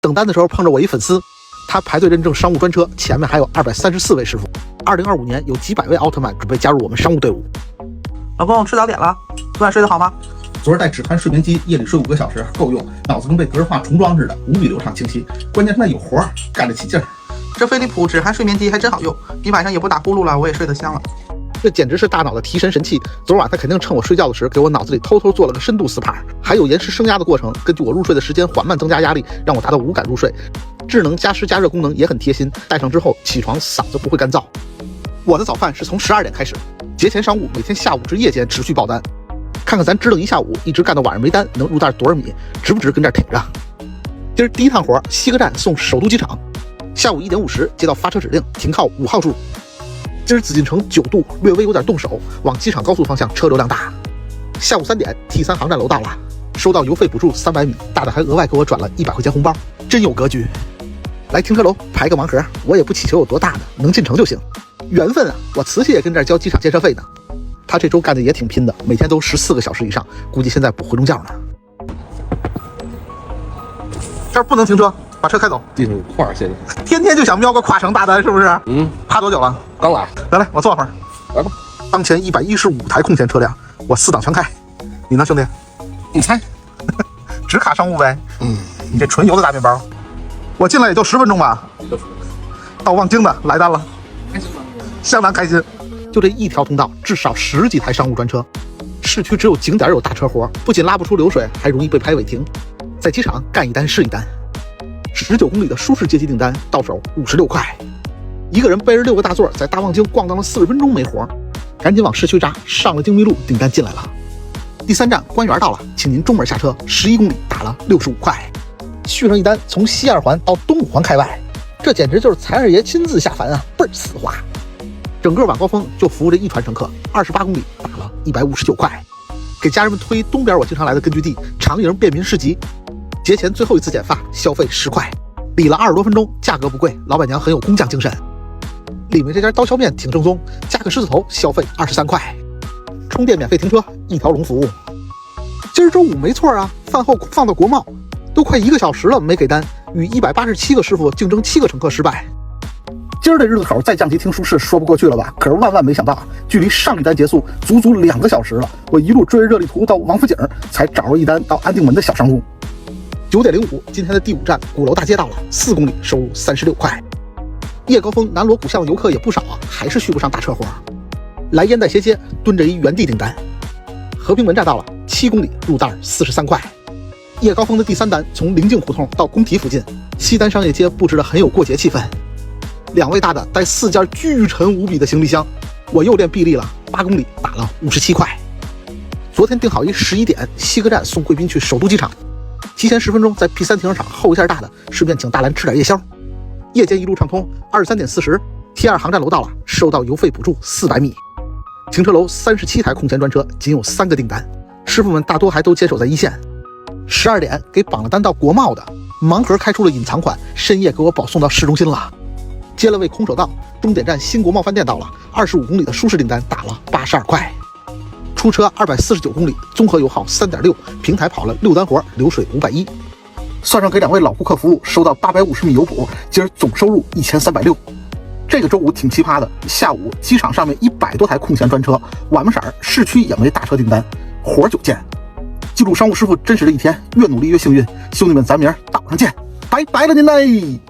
等单的时候碰着我一粉丝，他排队认证商务专车，前面还有234位师傅。2025年有几百位奥特曼准备加入我们商务队伍。老公，吃早点了，昨晚睡得好吗？昨儿带止鼾睡眠机，夜里睡5个小时够用，脑子跟被格式化重装似的，无比流畅清晰。关键是那有活儿，干得起劲儿。这飞利浦止鼾睡眠机还真好用，你晚上也不打呼噜了，我也睡得香了。这简直是大脑的提神神器。昨晚他肯定趁我睡觉的时，给我脑子里偷偷做了个深度4趴，还有延时升压的过程，根据我入睡的时间缓慢增加压力，让我达到无感入睡。智能加湿加热功能也很贴心，戴上之后起床嗓子不会干燥。我的早饭是从12点开始，节前商务每天下午至夜间持续爆单，看看咱支棱一下午，一直干到晚上没单，能入袋多少米，值不值跟这儿挺着。今儿第一趟活，西客站送首都机场，下午1点50接到发车指令，停靠5号处。今儿紫禁城9度，略微有点冻手，往机场高速方向车流量大。下午3点 T3 航站楼到了，收到邮费补助300米，大大还额外给我转了100块钱红包，真有格局。来停车楼排个盲盒，我也不祈求有多大的，能进城就行。缘分啊，我慈禧也跟这儿交机场建设费呢。他这周干的也挺拼的，每天都14个小时以上，估计现在补回笼觉呢。这儿不能停车，把车开走。进块儿现在天天就想瞄个跨城大单，是不是？趴多久了？刚来。来，我坐会儿。来吧。当前115台空闲车辆，我4档全开。你呢，兄弟？你猜？只卡商务呗。你这纯油的大面包。我进来也就10分钟吧。到望京的来单了，开心吗？相当开心。就这一条通道，至少10几台商务专车。市区只有景点有大车活，不仅拉不出流水，还容易被拍违停。在机场干一单是一单。19公里的舒适阶级订单到手56块，一个人背着6个大座，在大望京逛荡了40分钟没活，赶紧往市区扎，上了京密路，订单进来了。第3站官园到了，请您中门下车，11公里打了65块，续上一单，从西2环到东5环开外，这简直就是财二爷亲自下凡啊，倍儿丝滑。整个晚高峰就服务这一船乘客，28公里打了159块，给家人们推东边我经常来的根据地长营便民市集。节前最后一次剪发，消费10块，理了20多分钟，价格不贵，老板娘很有工匠精神。里面这家刀削面挺正宗，加个狮子头，消费23块，充电免费停车，一条龙服务。今儿周五没错啊，饭后放到国贸，都快1个小时了没给单，与187个师傅竞争7个乘客失败。今儿这日子口再降级听舒适说不过去了吧？可是万万没想到，距离上一单结束足足2个小时了，我一路追着热力图到王府井，才找着一单到安定门的小商务。9点05，今天的第5站鼓楼大街到了，4公里收入36块。夜高峰南锣鼓巷的游客也不少啊，还是续不上大车活。来烟袋斜街蹲着一原地订单。和平门站到了，7公里入袋43块。夜高峰的第3单从临近胡同到工体附近，西单商业街布置得很有过节气氛。2位大的带4件巨沉无比的行李箱，我又练臂力了，8公里打了57块。昨天订好一11点西客站送贵宾去首都机场，提前10分钟在 P3 停车场候一下大的，顺便请大兰吃点夜宵。夜间一路畅通，23点40 T2 航站楼到了，收到邮费补助400米。停车楼37台空闲专车，仅有3个订单，师傅们大多还都坚守在一线。12点给绑了单到国贸的盲盒开出了隐藏款，深夜给我保送到市中心了。接了位空手道，终点站新国贸饭店到了，25公里的舒适订单打了82块。出车249公里，综合油耗3.6，平台跑了6单活，流水510。算上给2位老顾客服务，收到850米油补，今儿总收入1360。这个周五挺奇葩的，下午机场上面100多台空闲专车，晚不色儿市区也没大车订单，活9件。记录商务师傅真实的一天，越努力越幸运。兄弟们，咱明儿岛上见，拜拜了您嘞！